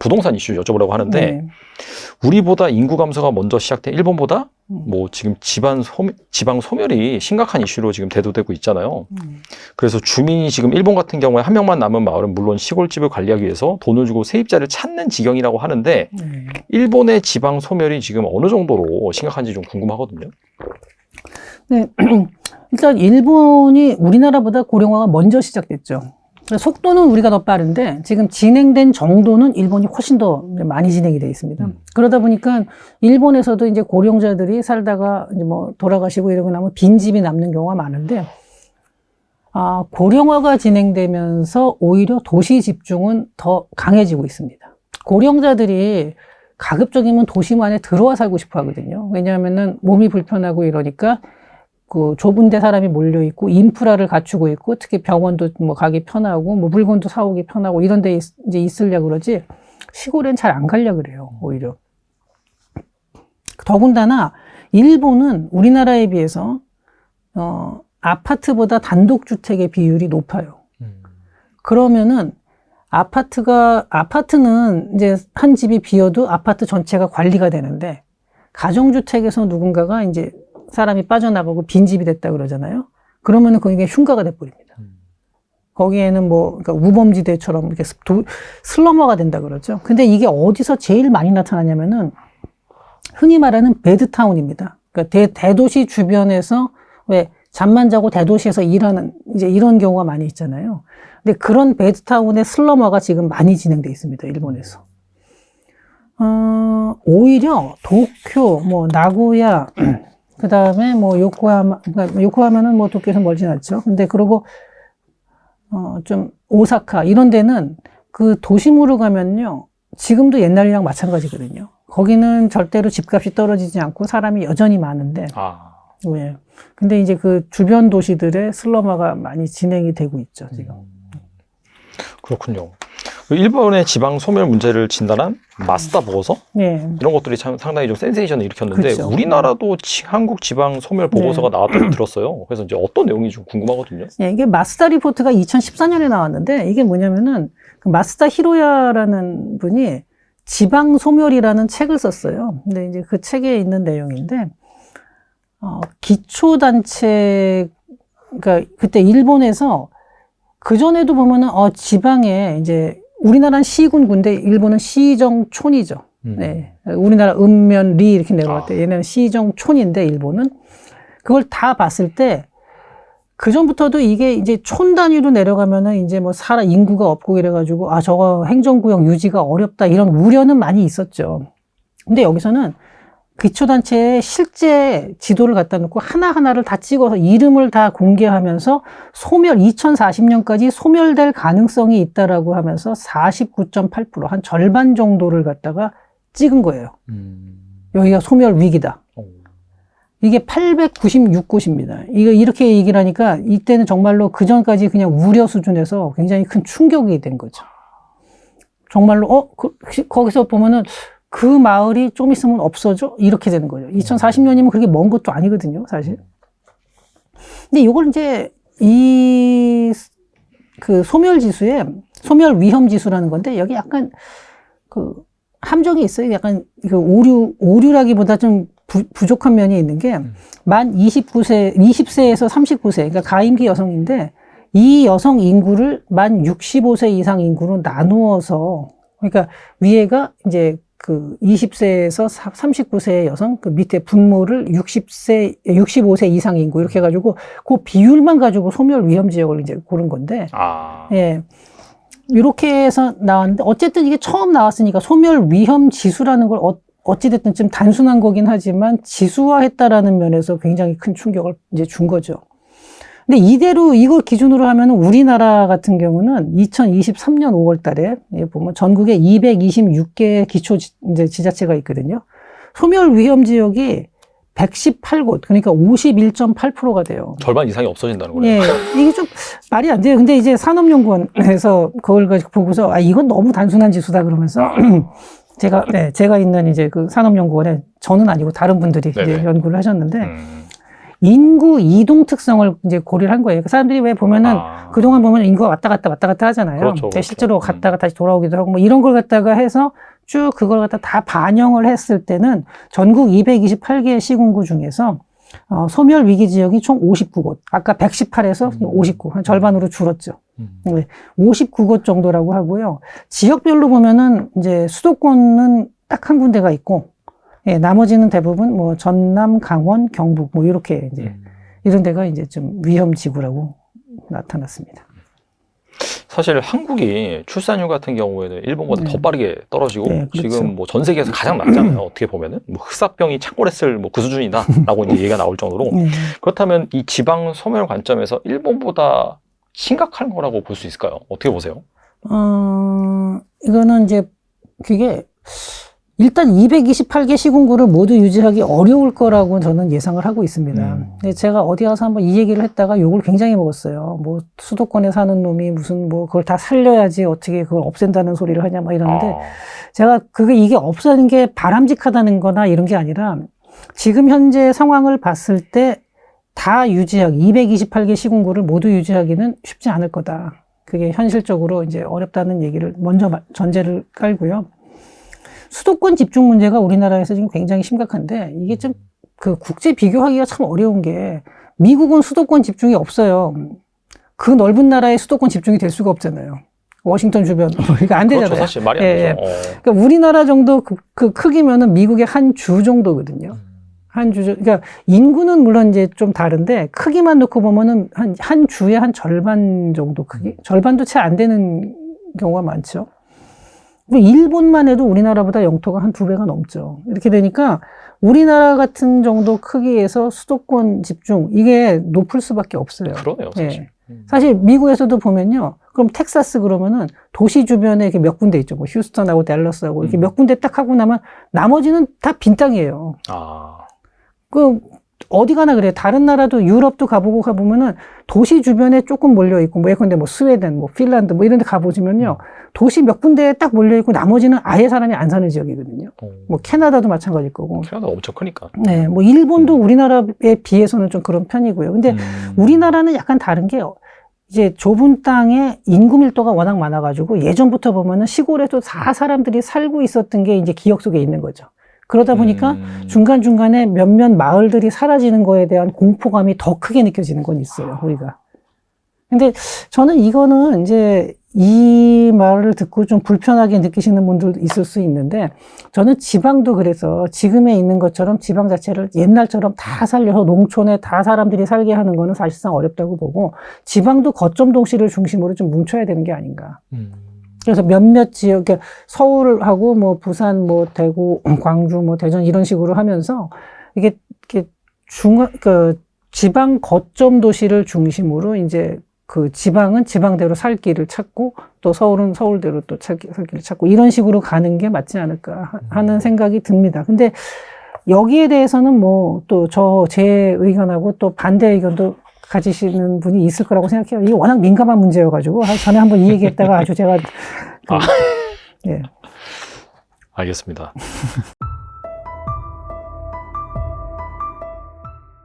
부동산 이슈 여쭤보려고 하는데 네. 우리보다 인구 감소가 먼저 시작된 일본보다 뭐 지금 지방 소멸이 심각한 이슈로 지금 대두되고 있잖아요. 그래서 주민이 지금 일본 같은 경우에 한 명만 남은 마을은 물론 시골집을 관리하기 위해서 돈을 주고 세입자를 찾는 지경이라고 하는데 일본의 지방 소멸이 지금 어느 정도로 심각한지 좀 궁금하거든요. 네. 일단 일본이 우리나라보다 고령화가 먼저 시작됐죠. 속도는 우리가 더 빠른데 지금 진행된 정도는 일본이 훨씬 더 많이 진행이 되어 있습니다. 그러다 보니까 일본에서도 이제 고령자들이 살다가 이제 뭐 돌아가시고 이러고 나면 빈집이 남는 경우가 많은데, 고령화가 진행되면서 오히려 도시 집중은 더 강해지고 있습니다. 고령자들이 가급적이면 도심 안에 들어와 살고 싶어 하거든요. 왜냐하면은 몸이 불편하고 이러니까 그 좁은 데 사람이 몰려 있고 인프라를 갖추고 있고 특히 병원도 뭐 가기 편하고 뭐 물건도 사오기 편하고 이런 데 이제 있으려고 그러지 시골엔 잘 안 가려고 그래요, 오히려. 더군다나 일본은 우리나라에 비해서 아파트보다 단독주택의 비율이 높아요. 그러면은 아파트는 이제 한 집이 비어도 아파트 전체가 관리가 되는데 가정주택에서 누군가가 이제 사람이 빠져나가고 빈집이 됐다 그러잖아요. 그러면은 그게 흉가가 돼버립니다. 거기에는 뭐, 그러니까 우범지대처럼 이렇게 슬럼화가 된다 그러죠. 근데 이게 어디서 제일 많이 나타나냐면은 흔히 말하는 배드타운입니다. 그러니까 대도시 주변에서 왜 잠만 자고 대도시에서 일하는 이제 이런 경우가 많이 있잖아요. 근데 그런 배드타운의 슬럼화가 지금 많이 진행돼 있습니다, 일본에서. 오히려 도쿄, 뭐 나고야, 그 다음에 뭐 요코하마는 뭐 도쿄에서 멀진 않죠. 근데 그러고 좀 오사카 이런 데는 그 도심으로 가면요, 지금도 옛날이랑 마찬가지거든요. 거기는 절대로 집값이 떨어지지 않고 사람이 여전히 많은데, 네. 근데 이제 그 주변 도시들의 슬럼화가 많이 진행이 되고 있죠, 지금. 그렇군요. 일본의 지방 소멸 문제를 진단한 마스다 보고서 이런 것들이 참 상당히 좀 센세이션을 일으켰는데 그렇죠. 우리나라도 한국 지방 소멸 보고서가 나왔다고 들었어요. 그래서 이제 어떤 내용인지 좀 궁금하거든요. 이게 마스다 리포트가 2014년에 나왔는데 이게 뭐냐면은 그 마스다 히로야라는 분이 지방 소멸이라는 책을 썼어요. 근데 이제 그 책에 있는 내용인데 기초단체, 그러니까 그때 일본에서 그전에도 보면은 지방에 이제 우리나라는 시군구인데 일본은 시정촌이죠. 네. 우리나라 읍면리 이렇게 내려갈 때 얘네는 시정촌인데 일본은 그걸 다 봤을 때 그전부터도 이게 이제 촌 단위로 내려가면은 이제 뭐 인구가 없고 이래가지고 저거 행정구역 유지가 어렵다 이런 우려는 많이 있었죠. 근데 여기서는 기초단체에 실제 지도를 갖다 놓고 하나하나를 다 찍어서 이름을 다 공개하면서 2040년까지 소멸될 가능성이 있다라고 하면서 49.8%, 한 절반 정도를 갖다가 찍은 거예요. 여기가 소멸 위기다. 이게 896곳입니다. 이렇게 얘기를 하니까 이때는 정말로 그전까지 그냥 우려 수준에서 굉장히 큰 충격이 된 거죠. 정말로, 거기서 보면은 그 마을이 좀 있으면 없어져? 이렇게 되는 거죠. 2040년이면 그렇게 먼 것도 아니거든요, 사실. 근데 이걸 이제 그 소멸 지수에 소멸 위험 지수라는 건데 여기 약간 그 함정이 있어요. 약간 그 오류라기보다 좀 부족한 면이 있는 게 만 20세에서 39세, 그러니까 가임기 여성인데 이 여성 인구를 만 65세 이상 인구로 나누어서 그러니까 위에가 이제 그 20세에서 39세의 여성, 그 밑에 분모를 65세 이상 인구 이렇게 해가지고 그 비율만 가지고 소멸 위험 지역을 이제 고른 건데, 예. 이렇게 해서 나왔는데 어쨌든 이게 처음 나왔으니까 소멸 위험 지수라는 걸 어찌됐든 좀 단순한 거긴 하지만 지수화했다라는 면에서 굉장히 큰 충격을 이제 준 거죠. 근데 이대로 이걸 기준으로 하면 우리나라 같은 경우는 2023년 5월 달에 보면 전국에 226개의 기초 이제 지자체가 있거든요. 소멸 위험 지역이 118곳, 그러니까 51.8%가 돼요. 절반 이상이 없어진다는 거네요. 예. 이게 좀 말이 안 돼요. 근데 이제 산업연구원에서 그걸 가지고 보고서 이건 너무 단순한 지수다 그러면서 제가 있는 이제 그 산업연구원에 저는 아니고 다른 분들이 이제 연구를 하셨는데 인구 이동 특성을 이제 고려를 한 거예요. 그 사람들이 왜 보면은 그동안 보면 인구가 왔다 갔다 하잖아요. 그렇죠, 그렇죠. 실제로 갔다가 다시 돌아오기도 하고 뭐 이런 걸 갖다가 해서 쭉 그걸 갖다 다 반영을 했을 때는 전국 228개 시군구 중에서 소멸 위기 지역이 총 59곳. 아까 118에서 59, 한 절반으로 줄었죠. 59곳 정도라고 하고요. 지역별로 보면은 이제 수도권은 딱 한 군데가 있고, 예, 나머지는 대부분 뭐 전남, 강원, 경북 뭐 이렇게 이제 이런 데가 이제 좀 위험 지구라고 나타났습니다. 사실 한국이 출산율 같은 경우에는 일본보다 더 빠르게 떨어지고 네, 그렇죠. 지금 뭐 전 세계에서 가장 낮잖아요. 어떻게 보면은 뭐 흑사병이 창궐했을 뭐 그 수준이다라고 이제 얘기가 나올 정도로 그렇다면 이 지방 소멸 관점에서 일본보다 심각한 거라고 볼 수 있을까요? 어떻게 보세요? 이거는 이제 그게 일단 228개 시군구를 모두 유지하기 어려울 거라고 저는 예상을 하고 있습니다. 근데 제가 어디 가서 한번 이 얘기를 했다가 욕을 굉장히 먹었어요. 뭐 수도권에 사는 놈이 무슨 뭐 그걸 다 살려야지 어떻게 그걸 없앤다는 소리를 하냐 막 이러는데 제가 이게 없어지는 게 바람직하다는 거나 이런 게 아니라 지금 현재 상황을 봤을 때 다 유지하기, 228개 시군구를 모두 유지하기는 쉽지 않을 거다. 그게 현실적으로 이제 어렵다는 얘기를 먼저 전제를 깔고요. 수도권 집중 문제가 우리나라에서 지금 굉장히 심각한데 이게 좀 그 국제 비교하기가 참 어려운 게 미국은 수도권 집중이 없어요. 그 넓은 나라에 수도권 집중이 될 수가 없잖아요. 워싱턴 주변 이거 안 되잖아요. 그렇죠, 사실 말이 안 되죠. 그러니까 우리나라 정도 그 크기면은 미국의 한 주 정도거든요. 한 주, 그러니까 인구는 물론 이제 좀 다른데 크기만 놓고 보면은 한 주의 한 절반 정도 크기, 절반도 채 안 되는 경우가 많죠. 일본만 해도 우리나라보다 영토가 한 2배가 넘죠. 이렇게 되니까 우리나라 같은 정도 크기에서 수도권 집중, 이게 높을 수밖에 없어요. 그러네요, 사실. 사실 미국에서도 보면요. 그럼 텍사스 그러면은 도시 주변에 이렇게 몇 군데 있죠. 뭐 휴스턴하고 댈러스하고 이렇게 몇 군데 딱 하고 나면 나머지는 다 빈 땅이에요. 어디 가나 그래요. 다른 나라도 유럽도 가보면은 도시 주변에 조금 몰려있고, 뭐 예컨대 뭐 스웨덴, 뭐 핀란드 뭐 이런 데 가보시면요. 도시 몇 군데에 딱 몰려있고 나머지는 아예 사람이 안 사는 지역이거든요. 뭐 캐나다도 마찬가지일 거고. 캐나다 엄청 크니까. 네. 뭐 일본도 우리나라에 비해서는 좀 그런 편이고요. 근데 우리나라는 약간 다른 게 이제 좁은 땅에 인구 밀도가 워낙 많아가지고 예전부터 보면은 시골에도 다 사람들이 살고 있었던 게 이제 기억 속에 있는 거죠. 그러다 보니까 중간중간에 몇몇 마을들이 사라지는 거에 대한 공포감이 더 크게 느껴지는 건 있어요, 우리가. 근데 저는 이거는 이제 이 말을 듣고 좀 불편하게 느끼시는 분들도 있을 수 있는데 저는 지방도 그래서 지금에 있는 것처럼 지방 자체를 옛날처럼 다 살려서 농촌에 다 사람들이 살게 하는 거는 사실상 어렵다고 보고 지방도 거점 도시를 중심으로 좀 뭉쳐야 되는 게 아닌가. 그래서 몇몇 지역, 그러니까 서울하고 뭐 부산, 뭐 대구, 광주, 뭐 대전 이런 식으로 하면서 이게 지방 거점 도시를 중심으로 이제 그 지방은 지방대로 살 길을 찾고 또 서울은 서울대로 또 살 길을 찾고 이런 식으로 가는 게 맞지 않을까 하는 생각이 듭니다. 근데 여기에 대해서는 뭐 또 제 의견하고 또 반대 의견도 가지시는 분이 있을 거라고 생각해요. 이게 워낙 민감한 문제여가지고 전에 한번 이 얘기했다가 아주 제가 네. 알겠습니다.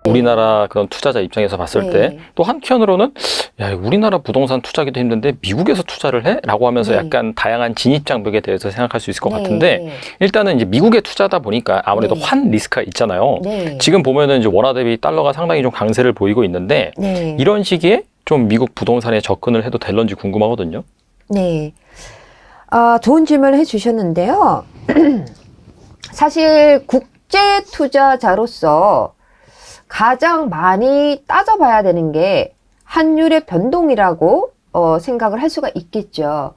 우리나라 그런 투자자 입장에서 봤을 때 또 한편으로는 야, 우리나라 부동산 투자하기도 힘든데 미국에서 투자를 해? 라고 하면서 약간 다양한 진입 장벽에 대해서 생각할 수 있을 것 같은데 일단은 이제 미국의 투자다 보니까 아무래도 환 리스크가 있잖아요. 지금 보면은 이제 원화 대비 달러가 상당히 좀 강세를 보이고 있는데 이런 시기에 좀 미국 부동산에 접근을 해도 될런지 궁금하거든요. 네. 좋은 질문을 해주셨는데요. 사실 국제 투자자로서 가장 많이 따져봐야 되는 게 환율의 변동이라고 생각을 할 수가 있겠죠.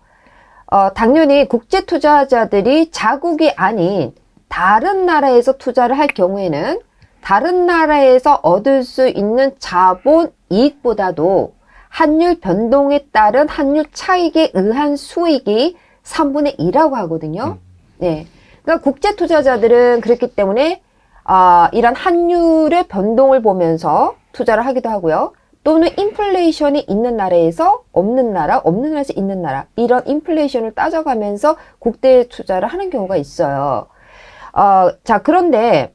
당연히 국제 투자자들이 자국이 아닌 다른 나라에서 투자를 할 경우에는 다른 나라에서 얻을 수 있는 자본 이익보다도 환율 변동에 따른 환율 차익에 의한 수익이 3분의 2라고 하거든요. 네. 그러니까 국제 투자자들은 그렇기 때문에 이런 환율의 변동을 보면서 투자를 하기도 하고요. 또는 인플레이션이 있는 나라에서 없는 나라, 없는 나라에서 있는 나라, 이런 인플레이션을 따져가면서 국제 투자를 하는 경우가 있어요. 자, 그런데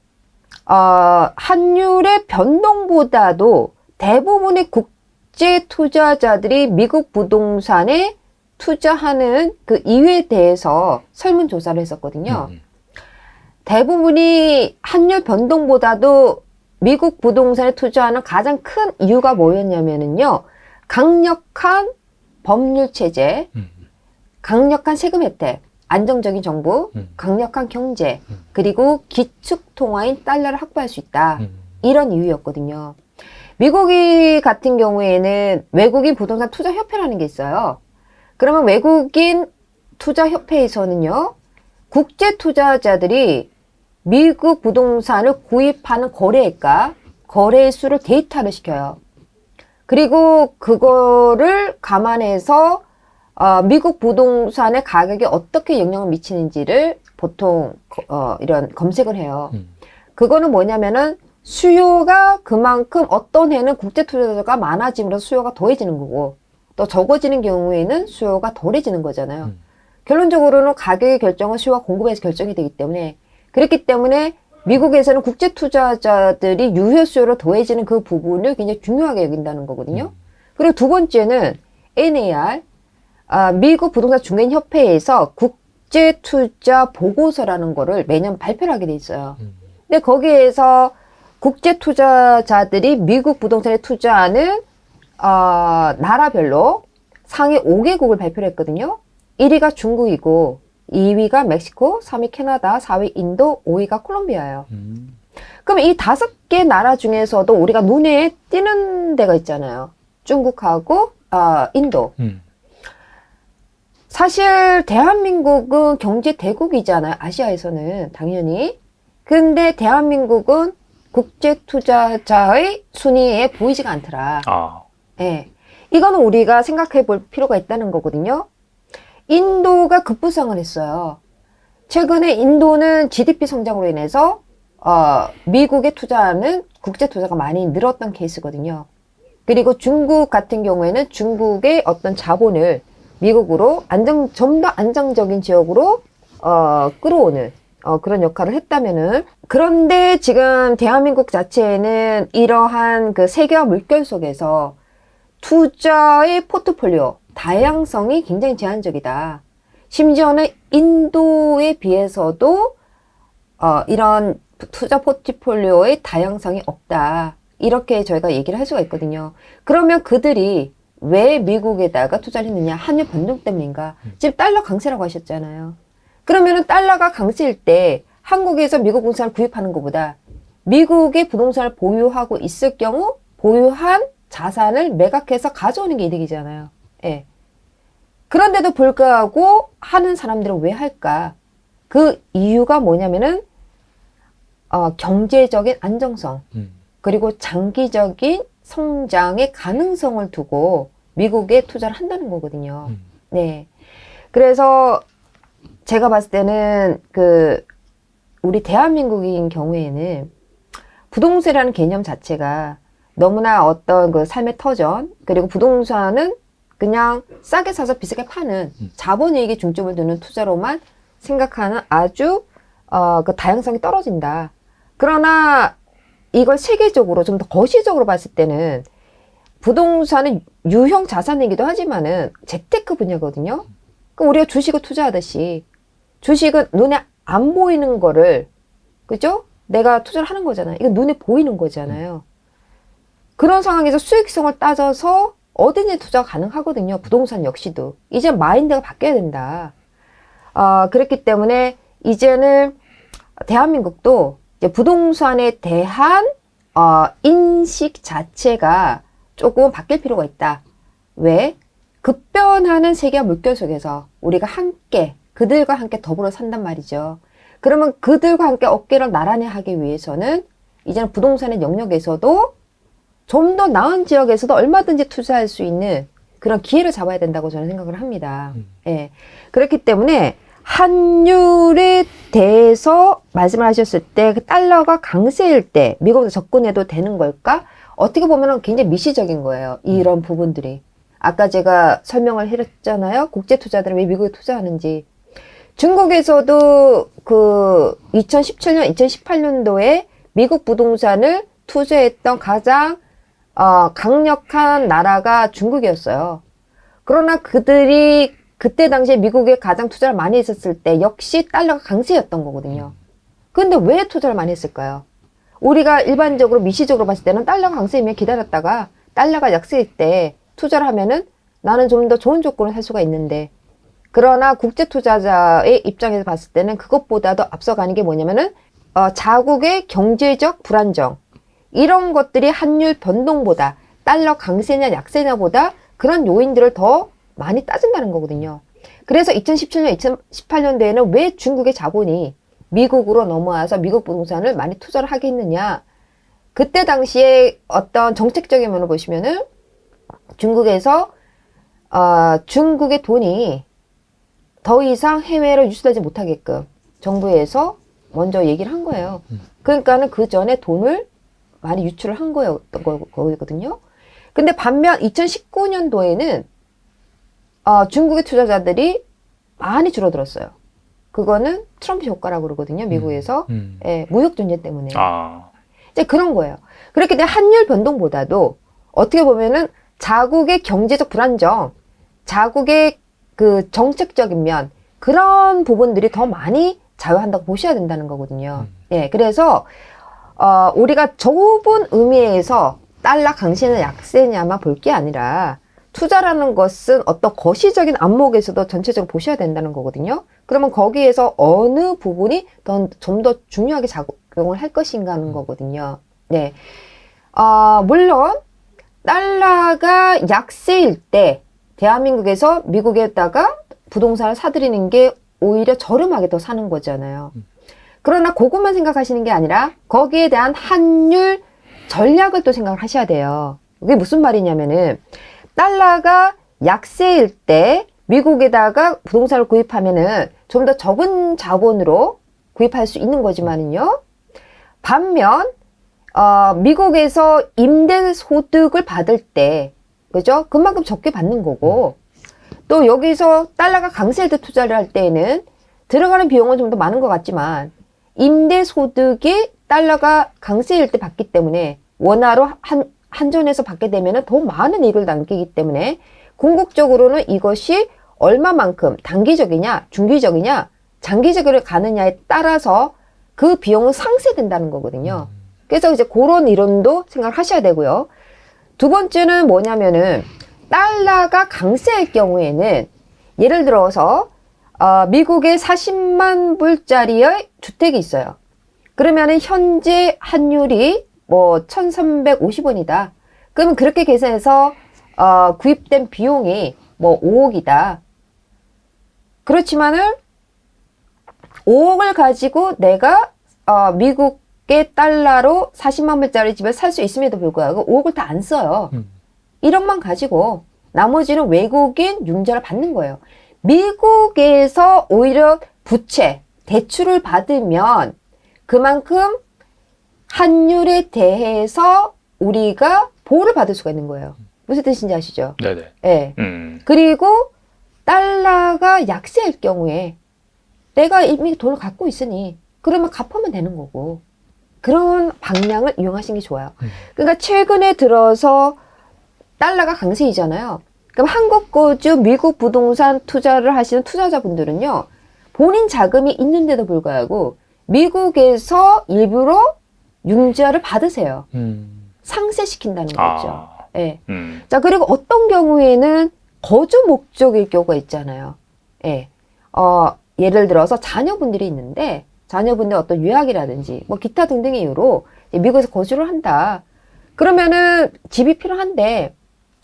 환율의 변동보다도 대부분의 국제 투자자들이 미국 부동산에 투자하는 그 이유에 대해서 설문조사를 했었거든요. 대부분이 환율 변동보다도 미국 부동산에 투자하는 가장 큰 이유가 뭐였냐면은요, 강력한 법률 체제, 강력한 세금 혜택, 안정적인 정부, 강력한 경제, 그리고 기축 통화인 달러를 확보할 수 있다. 이런 이유였거든요. 미국이 같은 경우에는 외국인 부동산 투자 협회라는 게 있어요. 그러면 외국인 투자 협회에서는요, 국제 투자자들이 미국 부동산을 구입하는 거래액과 거래수를 데이터를 시켜요. 그리고 그거를 감안해서 미국 부동산의 가격에 어떻게 영향을 미치는지를 보통 이런 검색을 해요. 그거는 뭐냐면은 수요가 그만큼 어떤 해는 국제 투자자가 많아지면서 수요가 더해지는 거고, 또 적어지는 경우에는 수요가 덜해지는 거잖아요. 결론적으로는 가격의 결정은 수요와 공급에서 결정이 되기 때문에, 그렇기 때문에 미국에서는 국제 투자자들이 유효 수요로 더해지는 그 부분을 굉장히 중요하게 여긴다는 거거든요. 그리고 두 번째는 NAR, 미국 부동산 중개인 협회에서 국제 투자 보고서라는 거를 매년 발표를 하게 돼 있어요. 근데 거기에서 국제 투자자들이 미국 부동산에 투자하는 나라별로 상위 5개국을 발표를 했거든요. 1위가 중국이고, 2위가 멕시코, 3위 캐나다, 4위 인도, 5위가 콜롬비아예요. 그럼 이 5개 나라 중에서도 우리가 눈에 띄는 데가 있잖아요. 중국하고 인도. 사실 대한민국은 경제 대국이잖아요. 아시아에서는 당연히. 근데 대한민국은 국제 투자자의 순위에 보이지가 않더라. 예. 이거는 우리가 생각해 볼 필요가 있다는 거거든요. 인도가 급부상을 했어요. 최근에 인도는 GDP 성장으로 인해서 미국에 투자하는 국제 투자가 많이 늘었던 케이스거든요. 그리고 중국 같은 경우에는 중국의 어떤 자본을 미국으로 좀 더 안정적인 지역으로 끌어오는 그런 역할을 했다면은, 그런데 지금 대한민국 자체에는 이러한 그 세계화 물결 속에서 투자의 포트폴리오 다양성이 굉장히 제한적이다. 심지어는 인도에 비해서도 이런 투자 포트폴리오의 다양성이 없다. 이렇게 저희가 얘기를 할 수가 있거든요. 그러면 그들이 왜 미국에다가 투자를 했느냐? 환율 변동 때문인가? 지금 달러 강세라고 하셨잖아요. 그러면은 달러가 강세일 때 한국에서 미국 부동산을 구입하는 것보다 미국의 부동산을 보유하고 있을 경우 보유한 자산을 매각해서 가져오는 게 이득이잖아요. 예. 그런데도 불구하고 하는 사람들은 왜 할까? 그 이유가 뭐냐면은 경제적인 안정성, 그리고 장기적인 성장의 가능성을 두고 미국에 투자를 한다는 거거든요. 네. 그래서 제가 봤을 때는 우리 대한민국인 경우에는 부동산이라는 개념 자체가 너무나 어떤 그 삶의 터전, 그리고 부동산은 그냥 싸게 사서 비싸게 파는 자본이익에 중점을 두는 투자로만 생각하는 아주 그 다양성이 떨어진다. 그러나 이걸 세계적으로 좀 더 거시적으로 봤을 때는 부동산은 유형 자산이기도 하지만은 재테크 분야거든요. 그럼 우리가 주식을 투자하듯이 주식은 눈에 안 보이는 거를, 그죠? 내가 투자를 하는 거잖아요. 이건 눈에 보이는 거잖아요. 그런 상황에서 수익성을 따져서 어디든 투자가 가능하거든요. 부동산 역시도. 이제 마인드가 바뀌어야 된다. 그렇기 때문에 이제는 대한민국도 이제 부동산에 대한 인식 자체가 조금 바뀔 필요가 있다. 왜? 급변하는 세계화 물결 속에서 우리가 함께, 그들과 함께 더불어 산단 말이죠. 그러면 그들과 함께 어깨를 나란히 하기 위해서는 이제는 부동산의 영역에서도 좀 더 나은 지역에서도 얼마든지 투자할 수 있는 그런 기회를 잡아야 된다고 저는 생각을 합니다. 예. 그렇기 때문에 환율에 대해서 말씀을 하셨을 때 그 달러가 강세일 때 미국에서 접근해도 되는 걸까? 어떻게 보면 굉장히 미시적인 거예요. 이런 부분들이. 아까 제가 설명을 해줬잖아요. 국제 투자들은 왜 미국에 투자하는지. 중국에서도 그 2017년, 2018년도에 미국 부동산을 투자했던 가장 강력한 나라가 중국이었어요. 그러나 그들이 그때 당시에 미국에 가장 투자를 많이 했었을 때 역시 달러가 강세였던 거거든요. 근데 왜 투자를 많이 했을까요? 우리가 일반적으로 미시적으로 봤을 때는 달러가 강세이면 기다렸다가 달러가 약세일 때 투자를 하면은 나는 좀 더 좋은 조건을 살 수가 있는데, 그러나 국제 투자자의 입장에서 봤을 때는 그것보다도 앞서가는 게 뭐냐면은 자국의 경제적 불안정, 이런 것들이 환율 변동보다 달러 강세냐 약세냐보다 그런 요인들을 더 많이 따진다는 거거든요. 그래서 2017년, 2018년도에는 왜 중국의 자본이 미국으로 넘어와서 미국 부동산을 많이 투자를 하게 했느냐. 그때 당시에 어떤 정책적인 면을 보시면은 중국에서 중국의 돈이 더 이상 해외로 유출되지 못하게끔 정부에서 먼저 얘기를 한 거예요. 그러니까는 그 전에 돈을 많이 유출을 한 거거든요. 근데 반면 2019년도에는 중국의 투자자들이 많이 줄어들었어요. 그거는 트럼프 효과라고 그러거든요. 미국에서. 예, 무역 전쟁 때문에. 이제 그런 거예요. 그렇기 때문에 환율 변동보다도 어떻게 보면은 자국의 경제적 불안정, 자국의 그 정책적인 면, 그런 부분들이 더 많이 작용한다고 보셔야 된다는 거거든요. 예, 그래서 우리가 좁은 의미에서 달러 강세냐 약세냐만 볼 게 아니라 투자라는 것은 어떤 거시적인 안목에서도 전체적으로 보셔야 된다는 거거든요. 그러면 거기에서 어느 부분이 좀 더 중요하게 작용을 할 것인가 하는 거거든요. 네. 물론 달러가 약세일 때 대한민국에서 미국에다가 부동산을 사들이는 게 오히려 저렴하게 더 사는 거잖아요. 그러나 그것만 생각하시는 게 아니라 거기에 대한 환율 전략을 또 생각을 하셔야 돼요. 이게 무슨 말이냐면은 달러가 약세일 때 미국에다가 부동산을 구입하면은 좀 더 적은 자본으로 구입할 수 있는 거지만은요. 반면 미국에서 임대 소득을 받을 때, 그죠? 그만큼 적게 받는 거고, 또 여기서 달러가 강세일 때 투자를 할 때에는 들어가는 비용은 좀 더 많은 것 같지만 임대 소득이 달러가 강세일 때 받기 때문에 원화로 환전해서 받게 되면 더 많은 이익을 남기기 때문에 궁극적으로는 이것이 얼마만큼 단기적이냐, 중기적이냐, 장기적으로 가느냐에 따라서 그 비용은 상쇄된다는 거거든요. 그래서 이제 그런 이론도 생각을 하셔야 되고요. 두 번째는 뭐냐면은 달러가 강세일 경우에는 예를 들어서 미국에 40만 불짜리의 주택이 있어요. 그러면은 현재 환율이 뭐 1,350원이다. 그러면 그렇게 계산해서 구입된 비용이 뭐 5억이다. 그렇지만은 5억을 가지고 내가 미국의 달러로 40만 불짜리 집을 살 수 있음에도 불구하고 5억을 다 안 써요. 1억만 가지고 나머지는 외국인 융자를 받는 거예요. 미국에서 오히려 부채, 대출을 받으면 그만큼 환율에 대해서 우리가 보호를 받을 수가 있는 거예요. 무슨 뜻인지 아시죠? 네네. 네. 그리고 달러가 약세일 경우에 내가 이미 돈을 갖고 있으니 그러면 갚으면 되는 거고, 그런 방향을 이용하시는 게 좋아요. 그러니까 최근에 들어서 달러가 강세이잖아요. 그럼 한국 거주 미국 부동산 투자를 하시는 투자자분들은요, 본인 자금이 있는데도 불구하고 미국에서 일부러 융자를 받으세요. 상쇄시킨다는 거죠. 예. 자, 그리고 어떤 경우에는 거주 목적일 경우가 있잖아요. 예. 예를 들어서 자녀분들이 있는데 자녀분들 어떤 유학이라든지 뭐 기타 등등의 이유로 미국에서 거주를 한다. 그러면은 집이 필요한데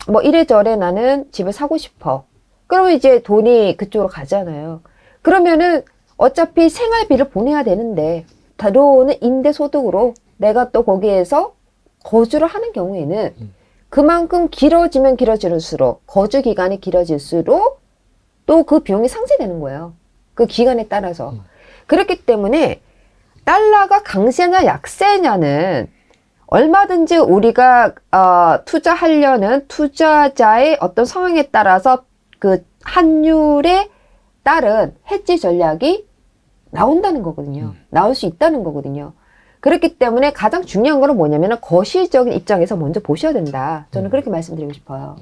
뭐 이래저래 나는 집을 사고 싶어. 그러면 이제 돈이 그쪽으로 가잖아요. 그러면은 어차피 생활비를 보내야 되는데 들어오는 임대소득으로 내가 또 거기에서 거주를 하는 경우에는 그만큼 길어지면 길어질수록, 거주 기간이 길어질수록 또 그 비용이 상쇄되는 거예요. 그 기간에 따라서. 그렇기 때문에 달러가 강세냐 약세냐는 얼마든지 우리가 투자하려는 투자자의 어떤 상황에 따라서 그 환율에 따른 해지 전략이 나온다는 거거든요. 나올 수 있다는 거거든요. 그렇기 때문에 가장 중요한 거는 뭐냐면 거시적인 입장에서 먼저 보셔야 된다. 저는 그렇게 말씀드리고 싶어요.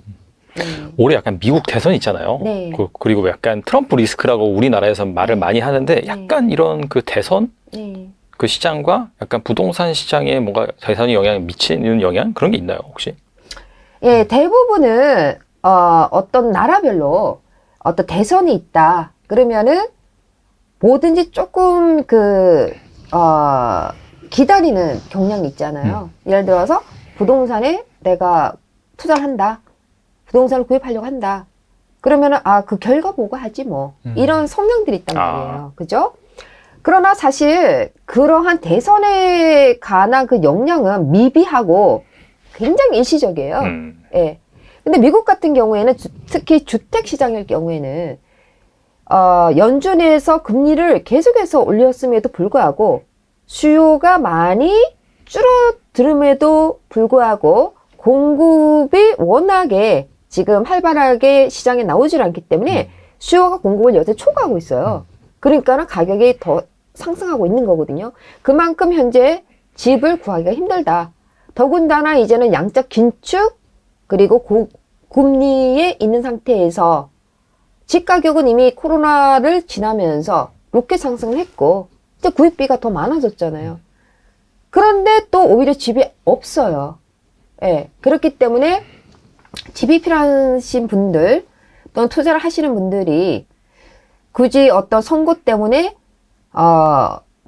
올해 약간 미국 대선 있잖아요. 네. 그리고 약간 트럼프 리스크라고 우리나라에서 말을 많이 하는데 약간 이런 그 대선 네. 그 시장과 약간 부동산 시장에 뭔가 대선이 영향을 미치는 영향 그런 게 있나요 혹시? 예, 대부분은 어떤 나라별로 어떤 대선이 있다. 그러면은 뭐든지 조금 기다리는 경향이 있잖아요. 예를 들어서 부동산에 내가 투자를 한다. 부동산을 구입하려고 한다. 그러면은 그 결과 보고 하지 뭐. 이런 성향들이 있단 말이에요. 그죠? 그러나 사실 그러한 대선에 관한 그 영향은 미비하고 굉장히 일시적이에요. 예. 근데 미국 같은 경우에는 특히 주택 시장일 경우에는 연준에서 금리를 계속해서 올렸음에도 불구하고 수요가 많이 줄어들음에도 불구하고 공급이 워낙에 지금 활발하게 시장에 나오질 않기 때문에 수요가 공급을 여전히 초과하고 있어요. 그러니까 가격이 더 상승하고 있는 거거든요. 그만큼 현재 집을 구하기가 힘들다. 더군다나 이제는 양적 긴축 그리고 고금리에 있는 상태에서 집 가격은 이미 코로나를 지나면서 로켓 상승을 했고 이제 구입비가 더 많아졌잖아요. 그런데 또 오히려 집이 없어요. 예, 그렇기 때문에 집이 필요하신 분들 또는 투자를 하시는 분들이 굳이 어떤 선거 때문에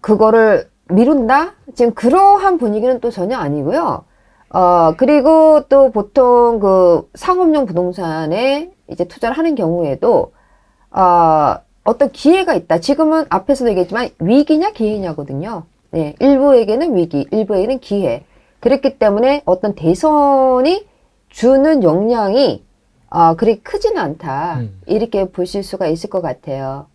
그거를 미룬다? 지금 그러한 분위기는 또 전혀 아니고요. 그리고 또 보통 그 상업용 부동산에 이제 투자를 하는 경우에도 어떤 기회가 있다. 지금은 앞에서도 얘기했지만 위기냐 기회냐거든요. 네, 일부에게는 위기, 일부에게는 기회. 그렇기 때문에 어떤 대선이 주는 영향이 그리 크지는 않다. 이렇게 보실 수가 있을 것 같아요.